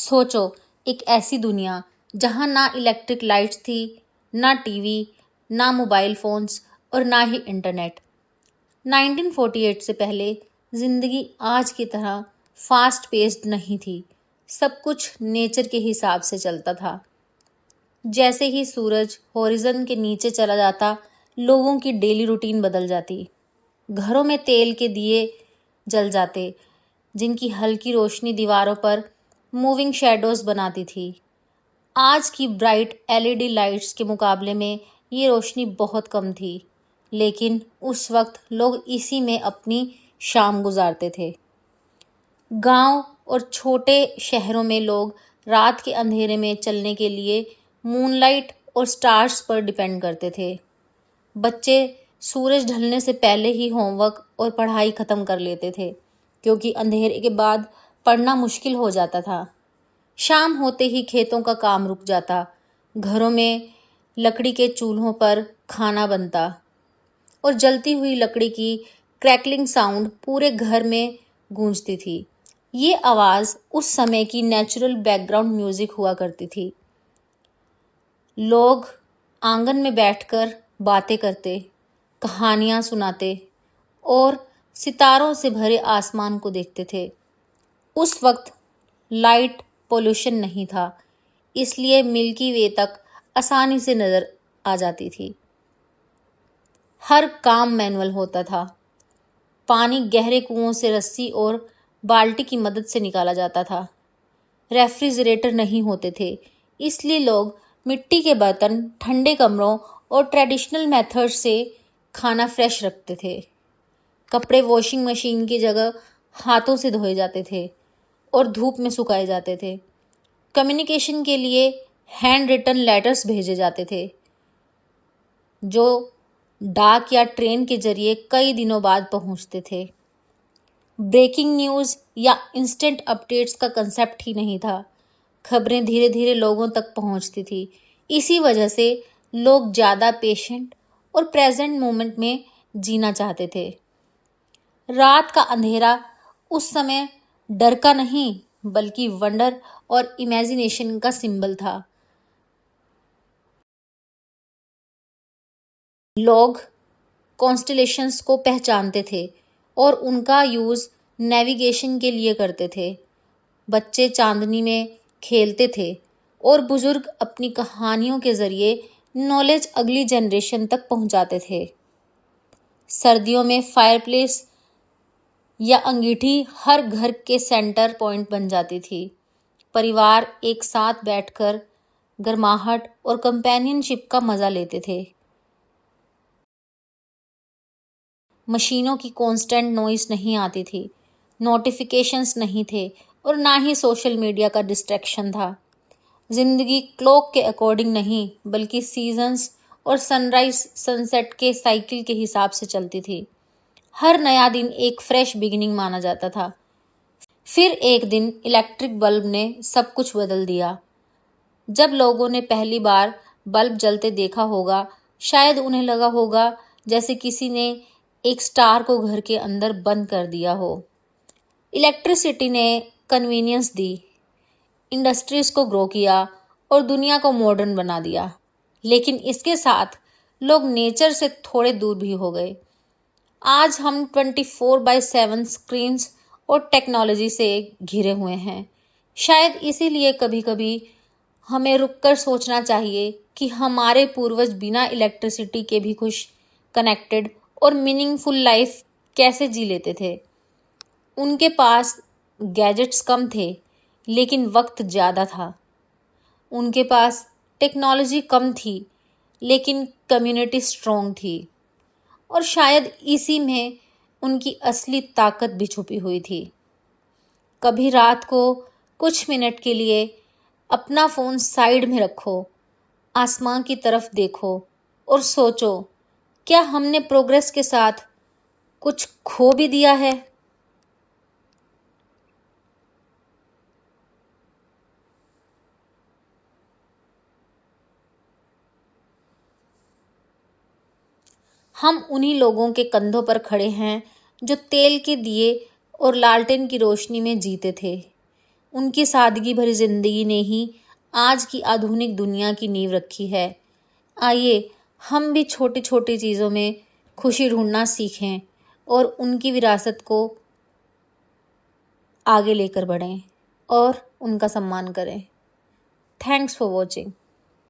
सोचो, एक ऐसी दुनिया जहां ना इलेक्ट्रिक लाइट्स थी, ना टीवी, ना मोबाइल फोन्स और ना ही इंटरनेट। 1948 से पहले जिंदगी आज की तरह फास्ट पेस्ड नहीं थी। सब कुछ नेचर के हिसाब से चलता था। जैसे ही सूरज होरिजन के नीचे चला जाता, लोगों की डेली रूटीन बदल जाती। घरों में तेल के दिए जल जाते, जिनकी हल्की रोशनी दीवारों पर मूविंग शैडोज बनाती थी। आज की ब्राइट एलईडी लाइट्स के मुकाबले में ये रोशनी बहुत कम थी, लेकिन उस वक्त लोग इसी में अपनी शाम गुजारते थे। गांव और छोटे शहरों में लोग रात के अंधेरे में चलने के लिए मूनलाइट और स्टार्स पर डिपेंड करते थे। बच्चे सूरज ढलने से पहले ही होमवर्क और पढ़ाई खत्म कर लेते थे, क्योंकि अंधेरे के बाद पढ़ना मुश्किल हो जाता था। शाम होते ही खेतों का काम रुक जाता, घरों में लकड़ी के चूल्हों पर खाना बनता और जलती हुई लकड़ी की क्रैकलिंग साउंड पूरे घर में गूंजती थी। ये आवाज उस समय की नेचुरल बैकग्राउंड म्यूजिक हुआ करती थी। लोग आंगन में बैठकर बातें करते, कहानियां सुनाते और सितारों से भरे आसमान को देखते थे। उस वक्त लाइट पोल्यूशन नहीं था, इसलिए मिल्की वे तक आसानी से नजर आ जाती थी। हर काम मैनुअल होता था। पानी गहरे कुओं से रस्सी और बाल्टी की मदद से निकाला जाता था। रेफ्रिजरेटर नहीं होते थे, इसलिए लोग मिट्टी के बर्तन, ठंडे कमरों और ट्रेडिशनल मेथड से खाना फ्रेश रखते थे। कपड़े वॉशिंग मशीन की जगह हाथों से धोए जाते थे और धूप में सुखाए जाते थे। कम्युनिकेशन के लिए हैंड रिटन लेटर्स भेजे जाते थे, जो डाक या ट्रेन के जरिए कई दिनों बाद पहुंचते थे। ब्रेकिंग न्यूज़ या इंस्टेंट अपडेट्स का कंसेप्ट ही नहीं था। खबरें धीरे धीरे लोगों तक पहुंचती थी। इसी वजह से लोग ज़्यादा पेशेंट और प्रेजेंट मोमेंट में जीना चाहते थे। रात का अंधेरा उस समय डर का नहीं, बल्कि वंडर और इमेजिनेशन का सिंबल था। लोग कॉन्स्टलेशंस को पहचानते थे और उनका यूज नेविगेशन के लिए करते थे। बच्चे चांदनी में खेलते थे और बुजुर्ग अपनी कहानियों के जरिए नॉलेज अगली जनरेशन तक पहुंचाते थे। सर्दियों में फायरप्लेस या अंगीठी हर घर के सेंटर पॉइंट बन जाती थी। परिवार एक साथ बैठकर गर्माहट और कंपेनियनशिप का मजा लेते थे। मशीनों की कांस्टेंट नॉइस नहीं आती थी, नोटिफिकेशंस नहीं थे और ना ही सोशल मीडिया का डिस्ट्रैक्शन था। जिंदगी क्लॉक के अकॉर्डिंग नहीं, बल्कि सीजन्स और सनराइज सनसेट के साइकिल के हिसाब से चलती थी। हर नया दिन एक फ्रेश बिगिनिंग माना जाता था। फिर एक दिन इलेक्ट्रिक बल्ब ने सब कुछ बदल दिया। जब लोगों ने पहली बार बल्ब जलते देखा होगा, शायद उन्हें लगा होगा जैसे किसी ने एक स्टार को घर के अंदर बंद कर दिया हो। इलेक्ट्रिसिटी ने कन्वीनियंस दी, इंडस्ट्रीज को ग्रो किया और दुनिया को मॉडर्न बना दिया। लेकिन इसके साथ लोग नेचर से थोड़े दूर भी हो गए। आज हम 24/7 स्क्रीन्स और टेक्नोलॉजी से घिरे हुए हैं। शायद इसीलिए कभी कभी हमें रुककर सोचना चाहिए कि हमारे पूर्वज बिना इलेक्ट्रिसिटी के भी खुश, कनेक्टेड और मीनिंगफुल लाइफ कैसे जी लेते थे। उनके पास गैजेट्स कम थे, लेकिन वक्त ज़्यादा था। उनके पास टेक्नोलॉजी कम थी, लेकिन कम्युनिटी स्ट्रॉन्ग थी। और शायद इसी में उनकी असली ताकत भी छुपी हुई थी। कभी रात को कुछ मिनट के लिए अपना फ़ोन साइड में रखो, आसमां की तरफ देखो और सोचो, क्या हमने प्रोग्रेस के साथ कुछ खो भी दिया है? हम उन्हीं लोगों के कंधों पर खड़े हैं जो तेल के दिए और लालटेन की रोशनी में जीते थे, उनकी सादगी भरी जिंदगी ने ही आज की आधुनिक दुनिया की नींव रखी है। आइए हम भी छोटी छोटी चीज़ों में खुशी ढूंढना सीखें और उनकी विरासत को आगे लेकर बढ़ें और उनका सम्मान करें। Thanks for watching.